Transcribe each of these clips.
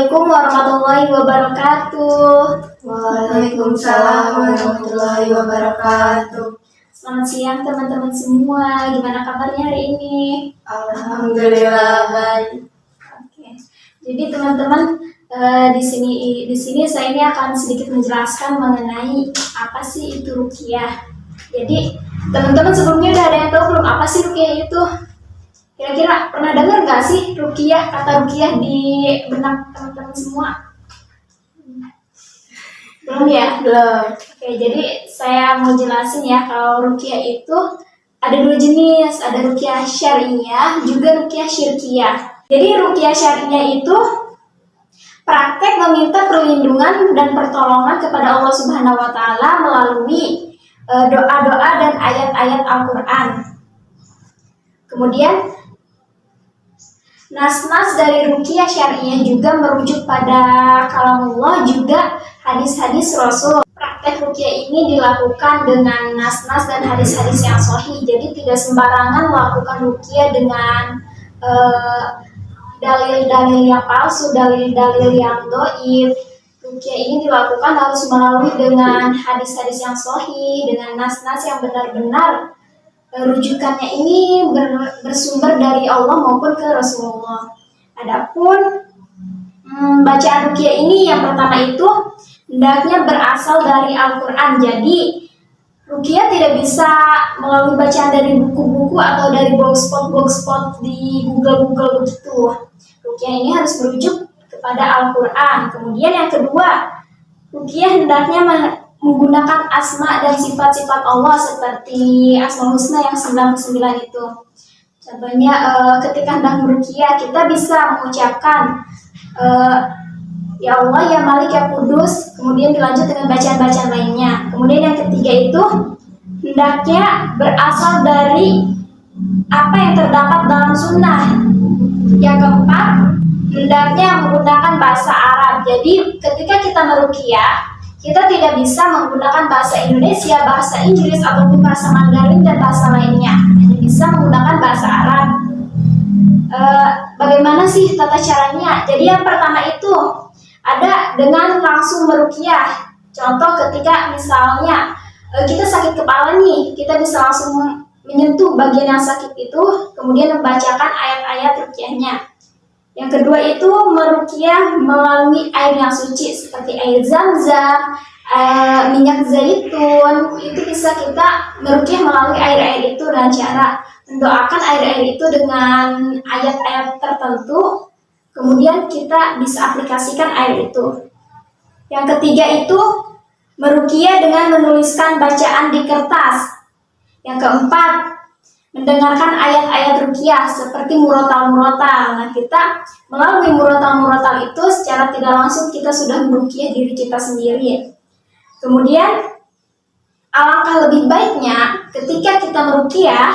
Assalamualaikum warahmatullahi wabarakatuh. Waalaikumsalam warahmatullahi wabarakatuh. Selamat siang teman-teman semua. Gimana kabarnya hari ini? Alhamdulillah baik. Oke. Jadi teman-teman di sini saya ini akan sedikit menjelaskan mengenai apa sih itu ruqyah. Jadi teman-teman sebelumnya udah ada yang tahu belum apa sih ruqyah itu? Kira-kira pernah dengar nggak sih ruqyah, kata ruqyah di benak teman-teman semua? Belum ya? Belum. Oke, jadi saya mau jelasin ya, kalau ruqyah itu ada dua jenis, ada ruqyah syariah, juga ruqyah syirkiyah. Jadi ruqyah syariah itu praktek meminta perlindungan dan pertolongan kepada Allah Subhanahu wa taala melalui doa-doa dan ayat-ayat Al-Qur'an. Kemudian nas-nas dari ruqyah syariah juga merujuk pada kalamullah, juga hadis-hadis Rasul. Praktek ruqyah ini dilakukan dengan nas-nas dan hadis-hadis yang sahih. Jadi tidak sembarangan melakukan ruqyah dengan dalil-dalil yang palsu, dalil-dalil yang dhaif. Ruqyah ini dilakukan harus melalui dengan hadis-hadis yang sahih, dengan nas-nas yang benar-benar rujukannya ini bersumber dari Allah maupun ke Rasulullah. Adapun bacaan ruqyah ini yang pertama itu hendaknya berasal dari Al-Quran. Jadi ruqyah tidak bisa melalui bacaan dari buku-buku atau dari blogspot di Google begitu. Ruqyah ini harus merujuk kepada Al-Quran. Kemudian yang kedua, ruqyah hendaknya menggunakan asma dan sifat-sifat Allah seperti Asmaul Husna yang 99 itu. Contohnya ketika hendak meruqyah kita bisa mengucapkan Ya Allah, Ya Malik, Ya Kudus, kemudian dilanjut dengan bacaan-bacaan lainnya. Kemudian yang ketiga itu hendaknya berasal dari apa yang terdapat dalam sunnah. Yang keempat, hendaknya menggunakan bahasa Arab. Jadi ketika kita meruqyah, kita tidak bisa menggunakan bahasa Indonesia, bahasa Inggris, ataupun bahasa Mandarin dan bahasa lainnya. Hanya bisa menggunakan bahasa Arab. Bagaimana sih tata caranya? Jadi yang pertama itu ada dengan langsung meruqyah. Contoh ketika misalnya kita sakit kepala nih, kita bisa langsung menyentuh bagian yang sakit itu, kemudian membacakan ayat-ayat ruqyahnya. Yang kedua itu meruqyah melalui air yang suci seperti air zam-zam, minyak zaitun. Itu bisa kita meruqyah melalui air-air itu dengan cara mendoakan air-air itu dengan ayat-ayat tertentu. Kemudian kita bisa aplikasikan air itu. Yang ketiga itu meruqyah dengan menuliskan bacaan di kertas. Yang keempat, mendengarkan ayat-ayat ruqyah seperti murotal-murotal. Nah, kita melalui murotal-murotal itu secara tidak langsung kita sudah meruqyah diri kita sendiri. Kemudian alangkah lebih baiknya ketika kita meruqyah,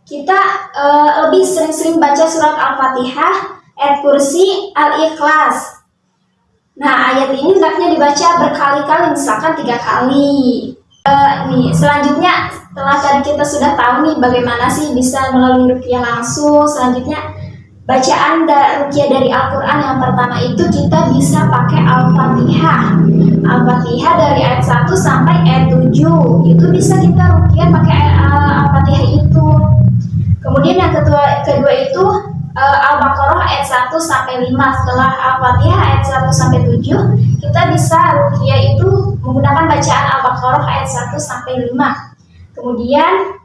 kita lebih sering-sering baca surat Al-Fatihah, ayat kursi, Al-Ikhlas. Nah, ayat ini hendaknya dibaca berkali-kali, misalkan 3 kali. Selanjutnya setelah tadi kita sudah tahu nih bagaimana sih bisa melalui ruqyah langsung, selanjutnya bacaan ruqyah dari Al-Quran yang pertama itu kita bisa pakai Al-Fatihah. Al-Fatihah dari ayat 1 sampai ayat 7 itu bisa kita ruqyah pakai Al-Fatihah itu. Kemudian yang kedua itu Al-Baqarah ayat 1 sampai 5. Setelah Al-Fatihah ayat 1 sampai 7, kita bisa ruqyah itu menggunakan bacaan Al-Baqarah ayat 1 sampai 5. Kemudian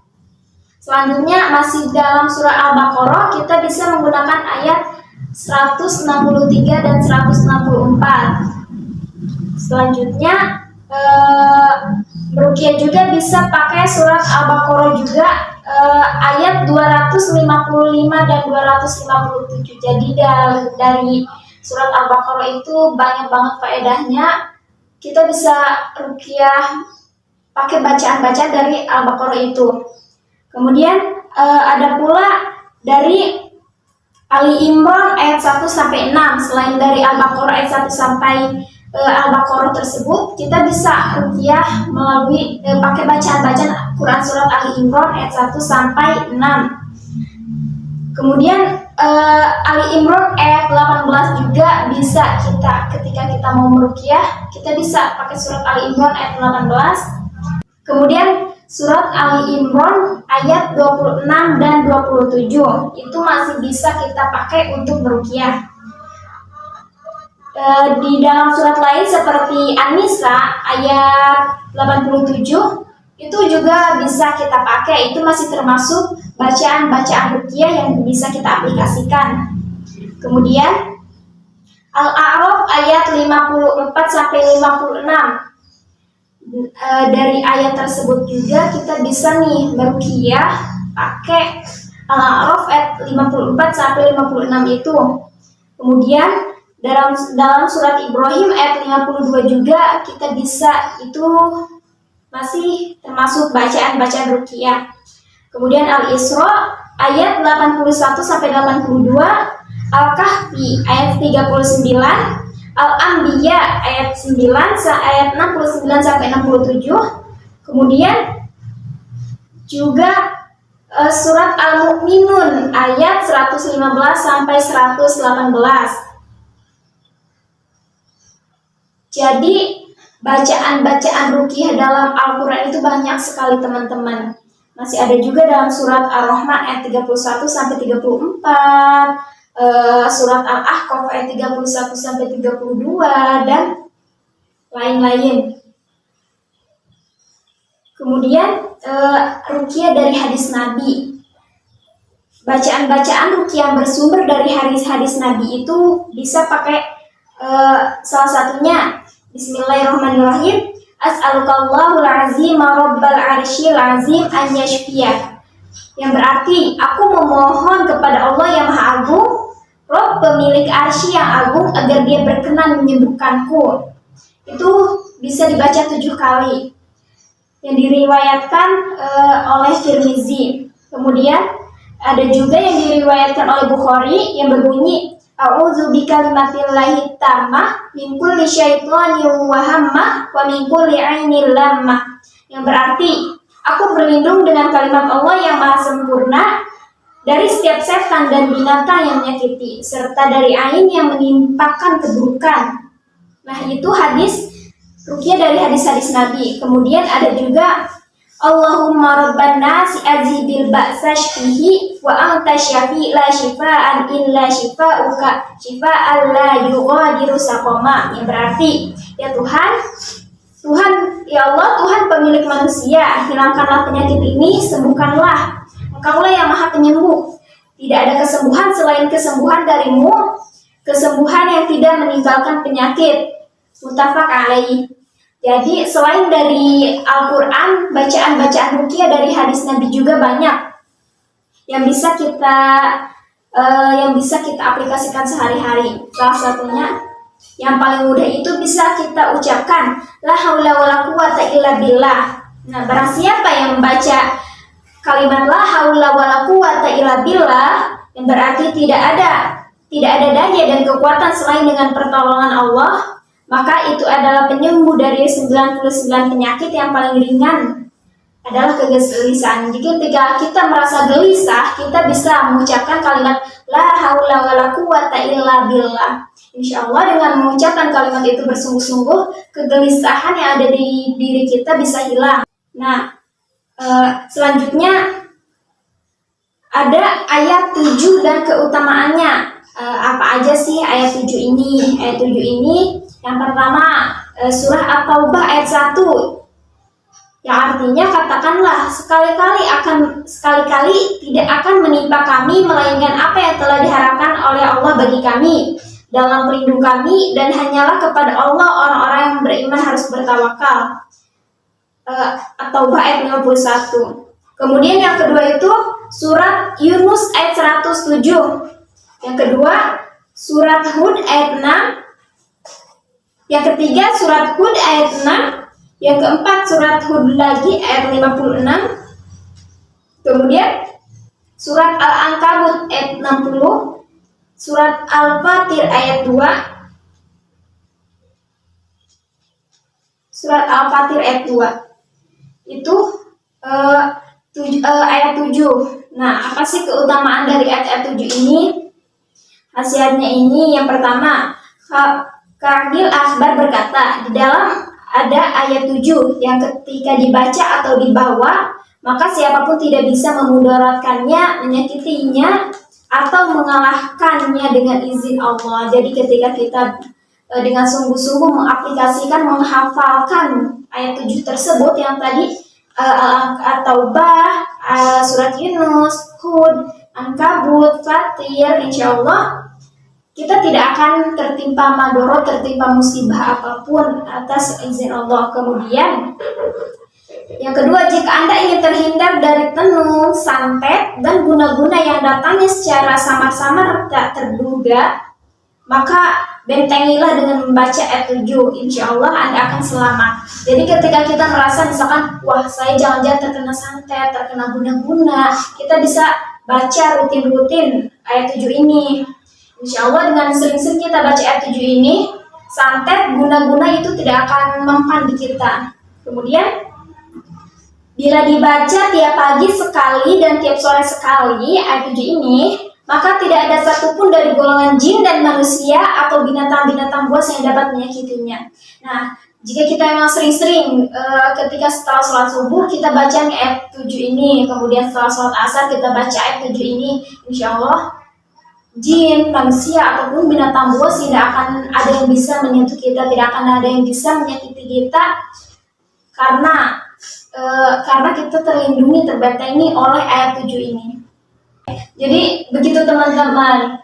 selanjutnya masih dalam surah Al-Baqarah kita bisa menggunakan ayat 163 dan 164. Selanjutnya meruqyah juga bisa pakai surat Al-Baqarah juga ayat 255 dan 257. Jadi dari surat Al-Baqarah itu banyak banget faedahnya. Kita bisa ruqyah pakai bacaan-bacaan dari Al-Baqarah itu. Kemudian ada pula dari Ali Imran ayat 1 sampai 6. Selain dari Al-Baqarah ayat 1 sampai Al-Baqarah tersebut, kita bisa ruqyah melalui pakai bacaan-bacaan Quran surat Ali Imran ayat 1 sampai 6. Kemudian Ali Imran ayat 18 juga bisa ketika kita mau meruqyah, kita bisa pakai surat Ali Imran ayat 18. Kemudian surat Ali Imran ayat 26 dan 27 itu masih bisa kita pakai untuk meruqyah. Di dalam surat lain seperti An-Nisa ayat 87 itu juga bisa kita pakai, itu masih termasuk bacaan-bacaan ruqyah yang bisa kita aplikasikan. Kemudian Al-A'raf ayat 54 sampai 56. Dari ayat tersebut juga kita bisa nih meruqyah pakai Al-A'raf ayat 54 sampai 56 itu. Kemudian dalam surat Ibrahim ayat 52 juga kita bisa, itu masih termasuk bacaan-bacaan ruqyah. Kemudian Al-Isra ayat 81 sampai 82, Al-Kahfi ayat 39, Al-Anbiya ayat 9 ayat 69 sampai 67. Kemudian juga surat Al-Mu'minun ayat 115 sampai 118. Jadi bacaan-bacaan ruqyah dalam Al-Quran itu banyak sekali teman-teman. Masih ada juga dalam surat Ar-Rahman ayat 31 sampai 34, surat Al-Ahqaf ayat 31 sampai 32 dan lain-lain. Kemudian ruqyah dari hadis Nabi. Bacaan-bacaan ruqyah yang bersumber dari hadis Nabi itu bisa pakai salah satunya Bismillahirrahmanirrahim. As'alukallahul azim rabbal arsyil azim an yashfiyak. Yang berarti aku memohon kepada Allah yang Maha Agung, Rabb pemilik arsy yang agung, agar dia berkenan menyembuhkanku. Itu bisa dibaca 7 kali. Yang diriwayatkan oleh Tirmizi. Kemudian ada juga yang diriwayatkan oleh Bukhari yang berbunyi A'udzu bikalimatillahi tammah min kulli syaithanin wa hammah wa min kulli 'ainin lammah. Yang berarti aku berlindung dengan kalimat Allah yang maha sempurna dari setiap setan dan binatang yang menyakiti, serta dari ain yang menimpakan keburukan. Nah, itu hadis ruqyah dari hadis-hadis Nabi. Kemudian ada juga Allahumma rabban nasi azhibil ba'sa shfihi wa anta syafi la shifaan illa shifauka shifaan la yughadiru saqama. Yang berarti, ya Tuhan ya Allah, Tuhan pemilik manusia, hilangkanlah penyakit ini, sembuhkanlah. Engkaulah yang maha penyembuh. Tidak ada kesembuhan selain kesembuhan darimu, kesembuhan yang tidak meninggalkan penyakit. Muttafaq alaih. Jadi selain dari Al-Quran, bacaan-bacaan ruqyah dari hadis Nabi juga banyak yang bisa kita aplikasikan sehari-hari. Salah satunya yang paling mudah itu bisa kita ucapkan la haula wala quwata illa billah. Nah, barang siapa yang membaca kalimat la haula wala quwata illa billah, yang berarti tidak ada daya dan kekuatan selain dengan pertolongan Allah, maka itu adalah penyembuh dari 99 penyakit. Yang paling ringan adalah kegelisahan. Jika kita merasa gelisah, kita bisa mengucapkan kalimat la haula wala quwata illa billah. Insya Allah dengan mengucapkan kalimat itu bersungguh-sungguh, kegelisahan yang ada di diri kita bisa hilang. Nah, selanjutnya ada ayat 7 dan keutamaannya. Apa aja sih ayat 7 ini? Ayat 7 ini yang pertama surah At-Taubah ayat 1, yang artinya katakanlah sekali-kali tidak akan menimpa kami melainkan apa yang telah diharapkan oleh Allah bagi kami dalam pelindung kami, dan hanyalah kepada Allah orang-orang yang beriman harus bertawakal. At-Taubah ayat 51. Kemudian yang kedua itu surat Yunus ayat 107. Yang kedua surat Hud ayat 6. Yang ketiga surat Hud ayat 6. Yang keempat surat Hud lagi ayat 56. Kemudian surat Al-Ankabut ayat 60. Surat Al-Fatir ayat 2. Surat Al-Fatir ayat 2. Itu ayat 7. Nah, apa sih keutamaan dari ayat 7 ini? Khasiatnya ini yang pertama, Ka'bil Akhbar berkata, di dalam ada ayat 7 yang ketika dibaca atau dibawa, maka siapapun tidak bisa memudaratkannya, menyakitinya, atau mengalahkannya dengan izin Allah. Jadi ketika kita dengan sungguh-sungguh mengaplikasikan, menghafalkan ayat 7 tersebut yang tadi At-Taubah, surat Yunus, Hud, Ankabut, Fatir, insya Allah kita tidak akan tertimpa madorot, tertimpa musibah apapun atas izin Allah. Kemudian yang kedua, jika Anda ingin terhindar dari tenung, santet, dan guna-guna yang datangnya secara samar-samar tak terduga, maka bentengilah dengan membaca ayat 7. Insya Allah Anda akan selamat. Jadi ketika kita merasa misalkan, wah saya jangan-jangan terkena santet, terkena guna-guna, kita bisa baca rutin-rutin ayat 7 ini. Insya Allah dengan sering-sering kita baca ayat 7 ini, santet, guna-guna itu tidak akan mempan di kita. Kemudian bila dibaca tiap pagi sekali dan tiap sore sekali ayat 7 ini, maka tidak ada satupun dari golongan jin dan manusia atau binatang-binatang buas yang dapat menyakitinya. Nah, jika kita memang sering-sering ketika setelah sholat subuh kita baca ayat 7 ini, kemudian setelah sholat asar kita baca ayat 7 ini, insya Allah jin, manusia ataupun binatang buas tidak akan ada yang bisa menyentuh kita, tidak akan ada yang bisa menyakiti kita, karena kita terlindungi, terbentengi oleh ayat 7 ini. Jadi begitu teman-teman,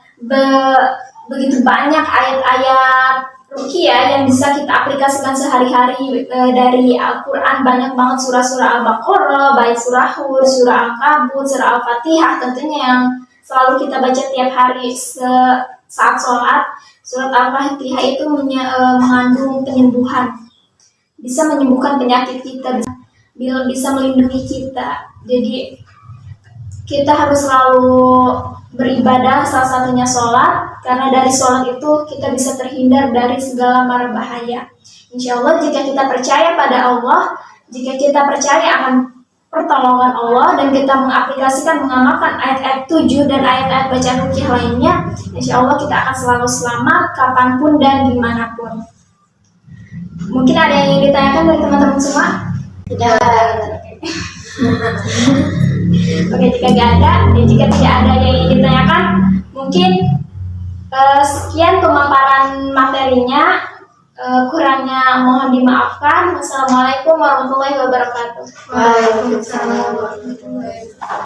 begitu banyak ayat-ayat ruqyah yang bisa kita aplikasikan sehari-hari dari Al-Quran. Banyak banget surah-surah Al-Baqarah, baik surah Hud, surah Al-Kabut, surah Al-Fatihah tentunya yang selalu kita baca tiap hari saat sholat. Surat Al-Fatihah itu mengandung penyembuhan, bisa menyembuhkan penyakit kita, bisa melindungi kita. Jadi kita harus selalu beribadah, salah satunya sholat, karena dari sholat itu kita bisa terhindar dari segala mara bahaya. Insya Allah jika kita percaya pada Allah, jika kita percaya akan pertolongan Allah, dan kita mengaplikasikan, mengamalkan ayat-ayat 7 dan ayat-ayat bacaan ruqyah lainnya, insya Allah kita akan selalu selamat kapanpun dan dimanapun. Mungkin ada yang ingin ditanyakan dari teman-teman semua? Tidak ada. Oke, jika tidak ada, jika tidak ada yang ingin ditanyakan, mungkin sekian pemaparan materinya. Kurangnya mohon dimaafkan. Wassalamualaikum warahmatullahi wabarakatuh. Waalaikumsalam warahmatullahi wabarakatuh.